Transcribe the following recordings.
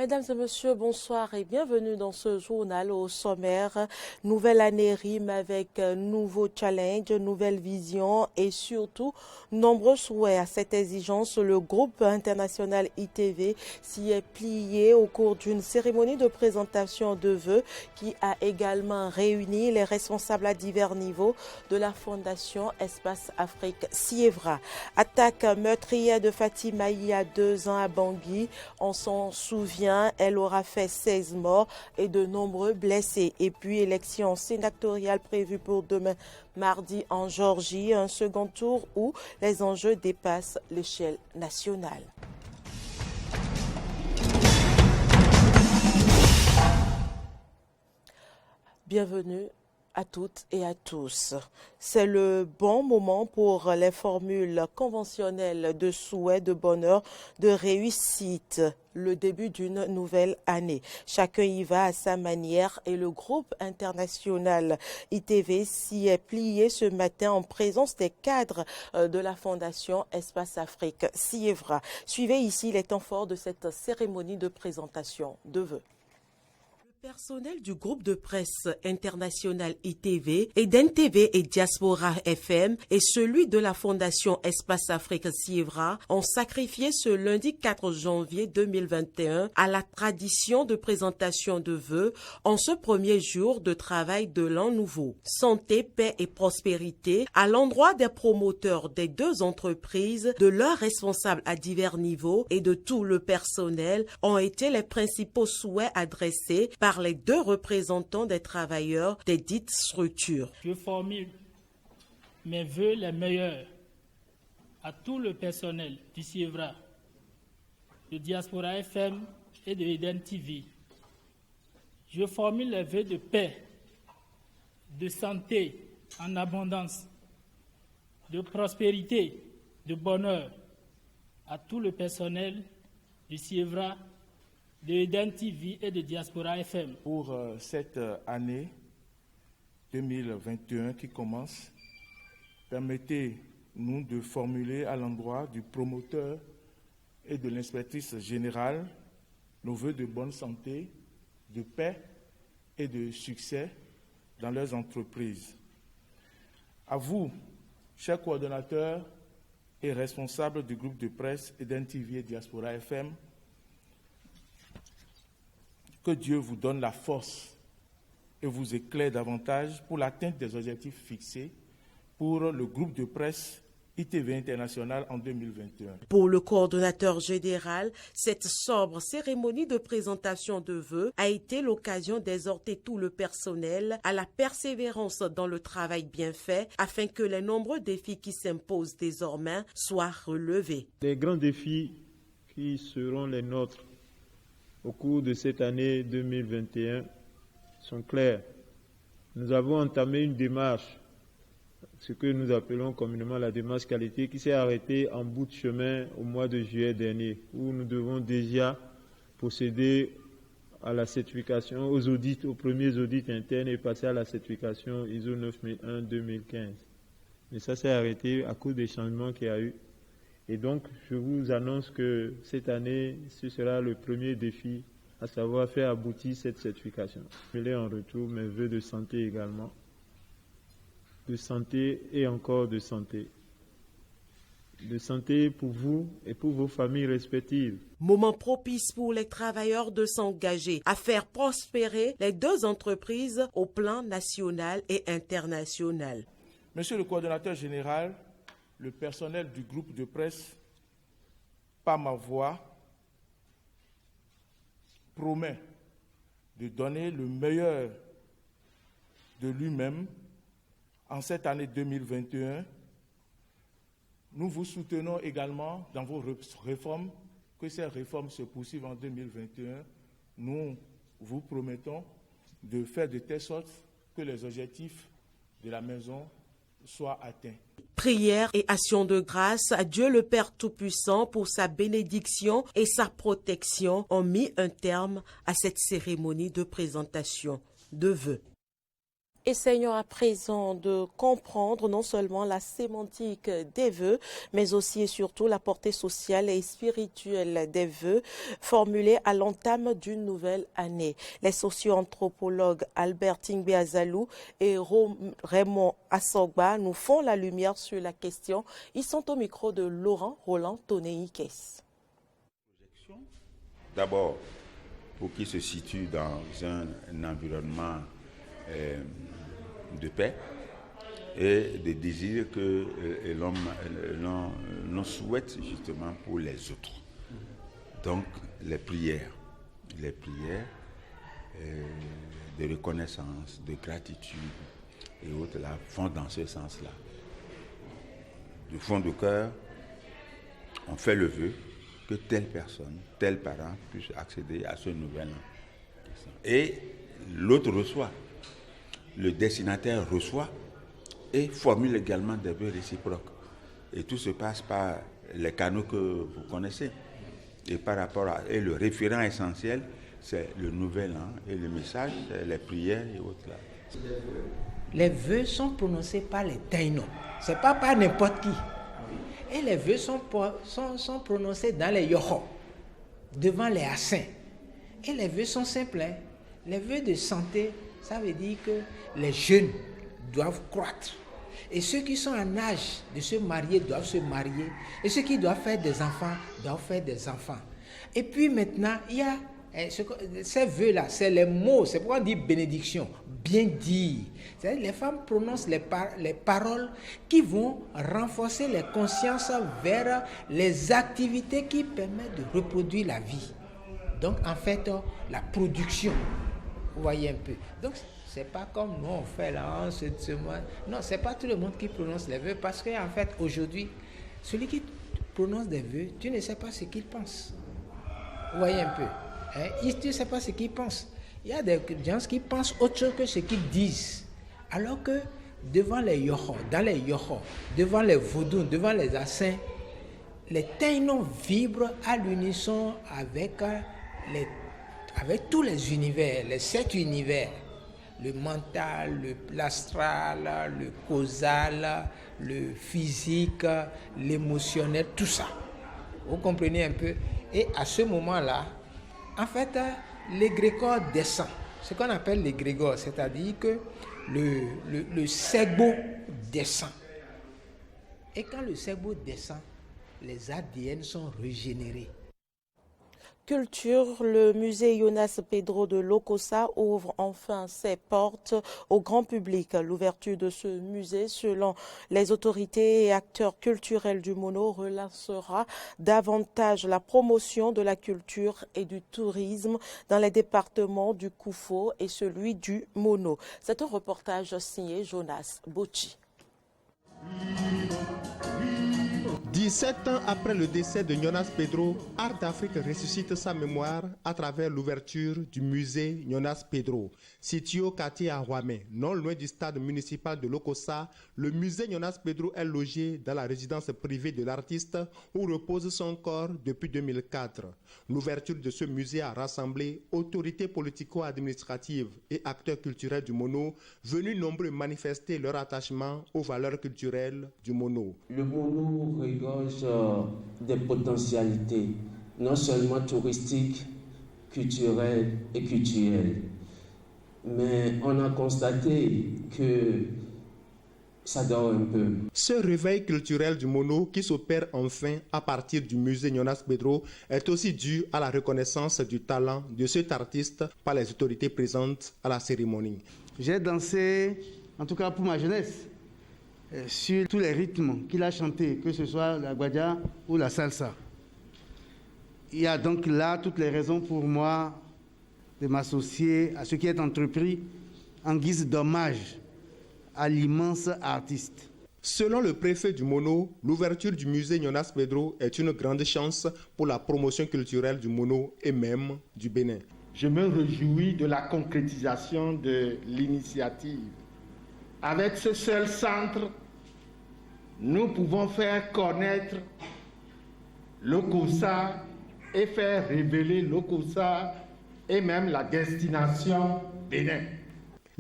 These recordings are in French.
Mesdames et messieurs, bonsoir et bienvenue dans ce journal au sommaire. Nouvelle année rime avec nouveaux challenges, nouvelles visions et surtout nombreux souhaits. À cette exigence, le groupe international ITV s'y est plié au cours d'une cérémonie de présentation de vœux qui a également réuni les responsables à divers niveaux de la Fondation Espace Afrique Sievra. Attaque meurtrière de Fatima il y a 2 ans à Bangui, on s'en souvient. Elle aura fait 16 morts et de nombreux blessés. Et puis, élection sénatoriale prévue pour demain mardi en Géorgie, un second tour où les enjeux dépassent l'échelle nationale. Bienvenue à toutes et à tous. C'est le bon moment pour les formules conventionnelles de souhait, de bonheur, de réussite, le début d'une nouvelle année. Chacun y va à sa manière et le groupe international ITV s'y est plié ce matin en présence des cadres de la Fondation Espace Afrique Sievra. Suivez ici les temps forts de cette cérémonie de présentation de vœux. Le personnel du groupe de presse international ITV, Eden TV et Diaspora FM et celui de la Fondation Espace Afrique Sievra ont sacrifié ce lundi 4 janvier 2021 à la tradition de présentation de vœux en ce premier jour de travail de l'an nouveau. Santé, paix et prospérité à l'endroit des promoteurs des deux entreprises, de leurs responsables à divers niveaux et de tout le personnel ont été les principaux souhaits adressés par les deux représentants des travailleurs des dites structures. Je formule mes vœux les meilleurs à tout le personnel du Sievra, de Diaspora FM et de Eden TV. Je formule les vœux de paix, de santé en abondance, de prospérité, de bonheur à tout le personnel du Sievra, de Eden TV et de Diaspora FM. Pour cette année 2021 qui commence, permettez-nous de formuler à l'endroit du promoteur et de l'inspectrice générale nos vœux de bonne santé, de paix et de succès dans leurs entreprises. À vous, chers coordonnateurs et responsables du groupe de presse Eden TV et Diaspora FM, que Dieu vous donne la force et vous éclaire davantage pour l'atteinte des objectifs fixés pour le groupe de presse ITV International en 2021. Pour le coordonnateur général, cette sobre cérémonie de présentation de vœux a été l'occasion d'exhorter tout le personnel à la persévérance dans le travail bien fait afin que les nombreux défis qui s'imposent désormais soient relevés. Les grands défis qui seront les nôtres au cours de cette année 2021 sont clairs. Nous avons entamé une démarche, ce que nous appelons communément la démarche qualité, qui s'est arrêtée en bout de chemin au mois de juillet dernier, où nous devons déjà procéder à la certification, aux audits, aux premiers audits internes et passer à la certification ISO 9001-2015. Mais ça s'est arrêté à cause des changements qu'il y a eu. Et donc, je vous annonce que cette année, ce sera le premier défi, à savoir faire aboutir cette certification. Je l'ai en retour mes vœux de santé également, de santé et encore de santé. De santé pour vous et pour vos familles respectives. Moment propice pour les travailleurs de s'engager à faire prospérer les deux entreprises au plan national et international. Monsieur le coordonnateur général, le personnel du groupe de presse, par ma voix, promet de donner le meilleur de lui-même en cette année 2021. Nous vous soutenons également dans vos réformes, que ces réformes se poursuivent en 2021. Nous vous promettons de faire de telle sorte que les objectifs de la maison soient atteints. Prière et action de grâce à Dieu le Père Tout-Puissant pour sa bénédiction et sa protection ont mis un terme à cette cérémonie de présentation de vœux. Essayons à présent de comprendre non seulement la sémantique des vœux, mais aussi et surtout la portée sociale et spirituelle des vœux formulés à l'entame d'une nouvelle année. Les socio-anthropologues Albert Tingbe Azalou et Raymond Assogba nous font la lumière sur la question. Ils sont au micro de Laurent Roland Tonéikès. D'abord, pour qu'il se situe dans un environnement de paix et de désir que l'on souhaite justement pour les autres. Donc les prières de reconnaissance, de gratitude et autres là vont dans ce sens-là. Du fond du cœur, on fait le vœu que telle personne, tel parent puisse accéder à ce nouvel an. Et l'autre reçoit, le destinataire reçoit et formule également des vœux réciproques. Et tout se passe par les canaux que vous connaissez. Et par rapport à le référent essentiel, c'est le nouvel an et le message, c'est les prières et autres là. Les vœux sont prononcés par les taïnos. Ce n'est pas par n'importe qui. Et les vœux sont prononcés dans les yohos, devant les assins. Et les vœux sont simples. Hein. Les vœux de santé, ça veut dire que les jeunes doivent croître. Et ceux qui sont en âge de se marier doivent se marier. Et ceux qui doivent faire des enfants doivent faire des enfants. Et puis maintenant, il y a ces vœux-là, c'est les mots, c'est pourquoi on dit bénédiction, bien dire. C'est-à-dire les femmes prononcent les paroles qui vont renforcer les consciences vers les activités qui permettent de reproduire la vie. Donc en fait, la production, vous voyez un peu. Donc c'est pas comme nous on fait là, non, c'est pas tout le monde qui prononce les vœux parce qu'en fait aujourd'hui, celui qui prononce des vœux, tu ne sais pas ce qu'il pense. Vous voyez un peu. Hein? Tu ne sais pas ce qu'ils pensent. Il y a des gens qui pensent autre chose que ce qu'ils disent. Alors que devant les yohos, dans les yohos, devant les vaudous, devant les assins, les taïnos vibrent à l'unisson avec tous les univers, les 7 univers. Le mental, l'astral, le causal, le physique, l'émotionnel, tout ça. Vous comprenez un peu? Et à ce moment-là, en fait, l'égrégore descend. Ce qu'on appelle l'égrégore, c'est-à-dire que le cerveau descend. Et quand le cerveau descend, les ADN sont régénérés. Culture, le musée Jonas Pedro de Lokossa ouvre enfin ses portes au grand public. L'ouverture de ce musée, selon les autorités et acteurs culturels du Mono, relancera davantage la promotion de la culture et du tourisme dans les départements du Koufo et celui du Mono. C'est un reportage signé Jonas Bochi. 17 ans après le décès de Jonas Pedro, Art d'Afrique ressuscite sa mémoire à travers l'ouverture du musée Jonas Pedro. Situé au quartier à Ouamé, non loin du stade municipal de Lokossa, le musée Jonas Pedro est logé dans la résidence privée de l'artiste où repose son corps depuis 2004. L'ouverture de ce musée a rassemblé autorités politico-administratives et acteurs culturels du Mono, venus nombreux manifester leur attachement aux valeurs culturelles du Mono. Le Mono regorge des potentialités, non seulement touristiques, culturelles et culturelles. Mais on a constaté que ça dort un peu. Ce réveil culturel du Mono qui s'opère enfin à partir du musée Jonas Pedro est aussi dû à la reconnaissance du talent de cet artiste par les autorités présentes à la cérémonie. J'ai dansé, en tout cas pour ma jeunesse, sur tous les rythmes qu'il a chantés, que ce soit la guadia ou la salsa. Il y a donc là toutes les raisons pour moi de m'associer à ce qui est entrepris en guise d'hommage à l'immense artiste. Selon le préfet du Mono, l'ouverture du musée Jonas Pedro est une grande chance pour la promotion culturelle du Mono et même du Bénin. Je me réjouis de la concrétisation de l'initiative. Avec ce seul centre, nous pouvons faire connaître Lokossa et faire révéler Lokossa et même la destination Bénin.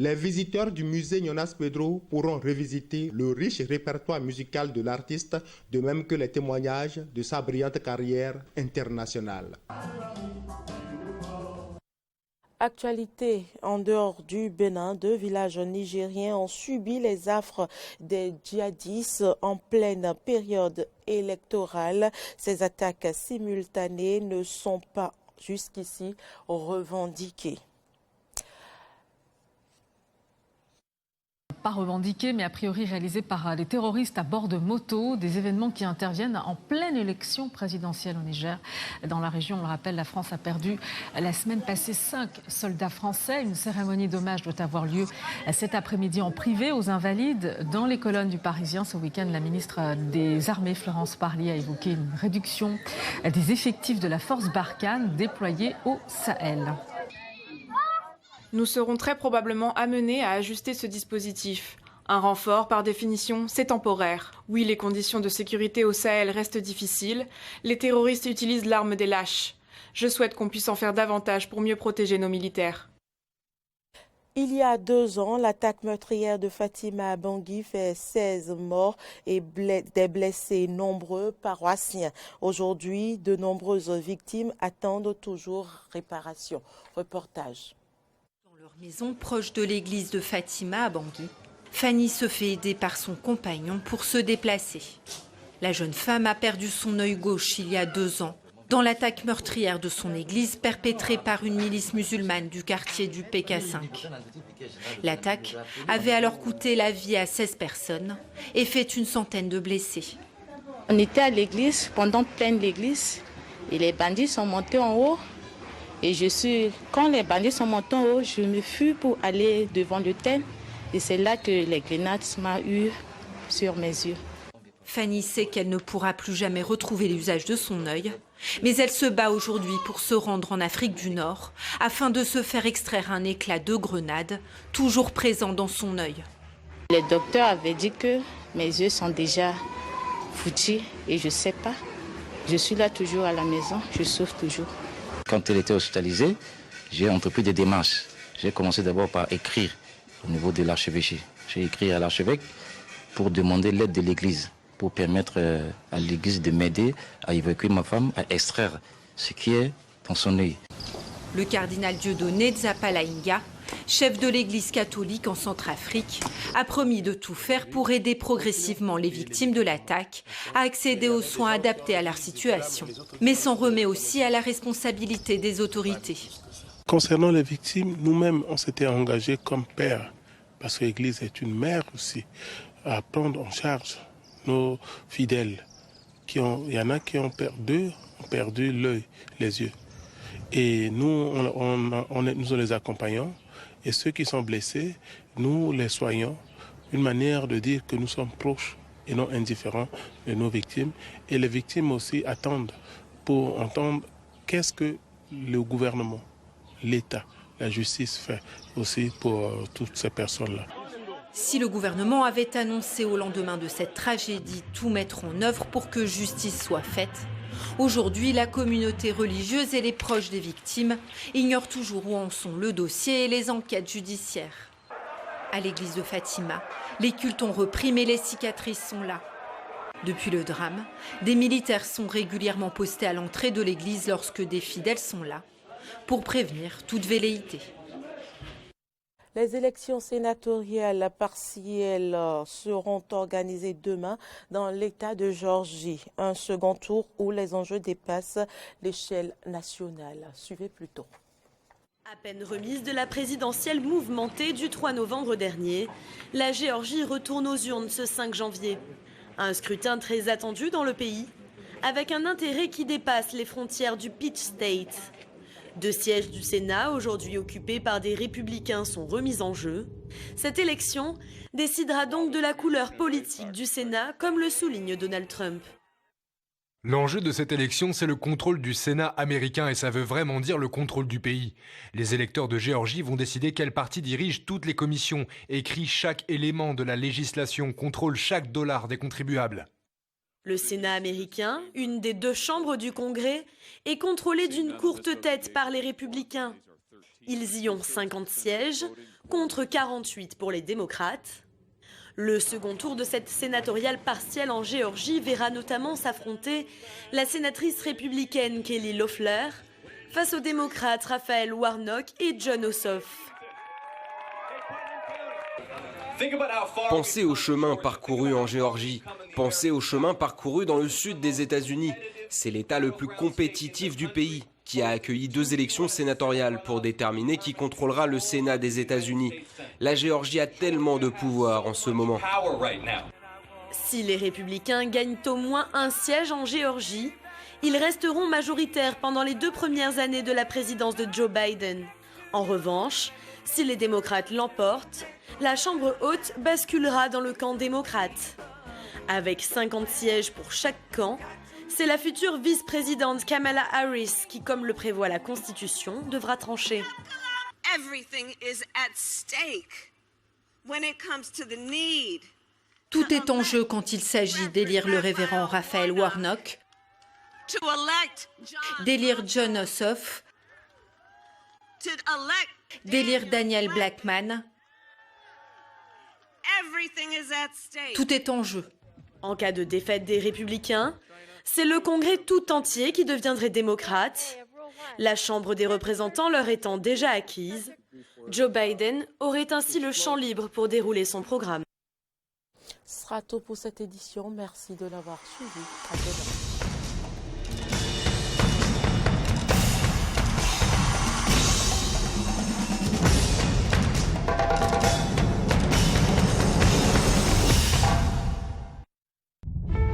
Les visiteurs du musée Jonas Pedro pourront revisiter le riche répertoire musical de l'artiste, de même que les témoignages de sa brillante carrière internationale. Actualité, en dehors du Bénin, 2 villages nigériens ont subi les affres des djihadistes en pleine période électorale. Ces attaques simultanées ne sont pas jusqu'ici revendiquées. Pas revendiqués, mais a priori réalisés par des terroristes à bord de motos, des événements qui interviennent en pleine élection présidentielle au Niger. Dans la région, on le rappelle, la France a perdu la semaine passée 5 soldats français. Une cérémonie d'hommage doit avoir lieu cet après-midi en privé aux Invalides. Dans les colonnes du Parisien, ce week-end, la ministre des Armées, Florence Parly, a évoqué une réduction des effectifs de la force Barkhane déployée au Sahel. Nous serons très probablement amenés à ajuster ce dispositif. Un renfort, par définition, c'est temporaire. Oui, les conditions de sécurité au Sahel restent difficiles. Les terroristes utilisent l'arme des lâches. Je souhaite qu'on puisse en faire davantage pour mieux protéger nos militaires. Il y a 2 ans, l'attaque meurtrière de Fatima à Bangui fait 16 morts et des blessés nombreux paroissiens. Aujourd'hui, de nombreuses victimes attendent toujours réparation. Reportage. Maison proche de l'église de Fatima à Bangui, Fanny se fait aider par son compagnon pour se déplacer. La jeune femme a perdu son œil gauche il y a 2 ans dans l'attaque meurtrière de son église perpétrée par une milice musulmane du quartier du PK5. L'attaque avait alors coûté la vie à 16 personnes et fait une centaine de blessés. On était à l'église, pendant pleine l'église, et les bandits sont montés en haut. Et quand les bandits sont montés en haut, je me fus pour aller devant l'autel. Et c'est là que les grenades m'ont eu sur mes yeux. Fanny sait qu'elle ne pourra plus jamais retrouver l'usage de son œil. Mais elle se bat aujourd'hui pour se rendre en Afrique du Nord afin de se faire extraire un éclat de grenade, toujours présent dans son œil. Les docteurs avaient dit que mes yeux sont déjà foutus et je ne sais pas. Je suis là toujours à la maison, je souffre toujours. Quand elle était hospitalisée, j'ai entrepris des démarches. J'ai commencé d'abord par écrire au niveau de l'archevêché. J'ai écrit à l'archevêque pour demander l'aide de l'église, pour permettre à l'église de m'aider à évacuer ma femme, à extraire ce qui est dans son œil. Le cardinal Dieudonné Nzapalainga, chef de l'église catholique en Centrafrique, a promis de tout faire pour aider progressivement les victimes de l'attaque à accéder aux soins adaptés à leur situation, mais s'en remet aussi à la responsabilité des autorités. Concernant les victimes, nous-mêmes, on s'était engagés comme pères, parce que l'Église est une mère aussi, à prendre en charge nos fidèles. Il y en a qui ont perdu l'œil, les yeux. Et nous, nous les accompagnons. Et ceux qui sont blessés, nous les soignons. Une manière de dire que nous sommes proches et non indifférents de nos victimes. Et les victimes aussi attendent pour entendre qu'est-ce que le gouvernement, l'État, la justice fait aussi pour toutes ces personnes-là. Si le gouvernement avait annoncé au lendemain de cette tragédie tout mettre en œuvre pour que justice soit faite, aujourd'hui la communauté religieuse et les proches des victimes ignorent toujours où en sont le dossier et les enquêtes judiciaires. À l'église de Fatima, les cultes ont repris mais les cicatrices sont là. Depuis le drame, des militaires sont régulièrement postés à l'entrée de l'église lorsque des fidèles sont là pour prévenir toute velléité. Les élections sénatoriales partielles seront organisées demain dans l'État de Géorgie. Un second tour où les enjeux dépassent l'échelle nationale. Suivez plutôt. À peine remise de la présidentielle mouvementée du 3 novembre dernier, la Géorgie retourne aux urnes ce 5 janvier. Un scrutin très attendu dans le pays, avec un intérêt qui dépasse les frontières du Peach State. 2 sièges du Sénat, aujourd'hui occupés par des républicains, sont remis en jeu. Cette élection décidera donc de la couleur politique du Sénat, comme le souligne Donald Trump. L'enjeu de cette élection, c'est le contrôle du Sénat américain et ça veut vraiment dire le contrôle du pays. Les électeurs de Géorgie vont décider quel parti dirige toutes les commissions, écrit chaque élément de la législation, contrôle chaque dollar des contribuables. Le Sénat américain, une des 2 chambres du Congrès, est contrôlé d'une courte tête par les républicains. Ils y ont 50 sièges, contre 48 pour les démocrates. Le second tour de cette sénatoriale partielle en Géorgie verra notamment s'affronter la sénatrice républicaine Kelly Loeffler face aux démocrates Raphaël Warnock et Jon Ossoff. Pensez au chemin parcouru en Géorgie, pensez au chemin parcouru dans le sud des États-Unis. C'est l'État le plus compétitif du pays qui a accueilli 2 élections sénatoriales pour déterminer qui contrôlera le Sénat des États-Unis. La Géorgie a tellement de pouvoir en ce moment. Si les républicains gagnent au moins un siège en Géorgie, ils resteront majoritaires pendant les 2 premières années de la présidence de Joe Biden. En revanche, si les démocrates l'emportent, la Chambre haute basculera dans le camp démocrate. Avec 50 sièges pour chaque camp, c'est la future vice-présidente Kamala Harris qui, comme le prévoit la Constitution, devra trancher. Tout est en jeu quand il s'agit d'élire le révérend Raphaël Warnock, d'élire Jon Ossoff, d'élire Daniel Blackman. Tout est en jeu. En cas de défaite des républicains, c'est le Congrès tout entier qui deviendrait démocrate. La Chambre des représentants leur étant déjà acquise, Joe Biden aurait ainsi le champ libre pour dérouler son programme. Ce sera tout pour cette édition. Merci de l'avoir suivi. À demain.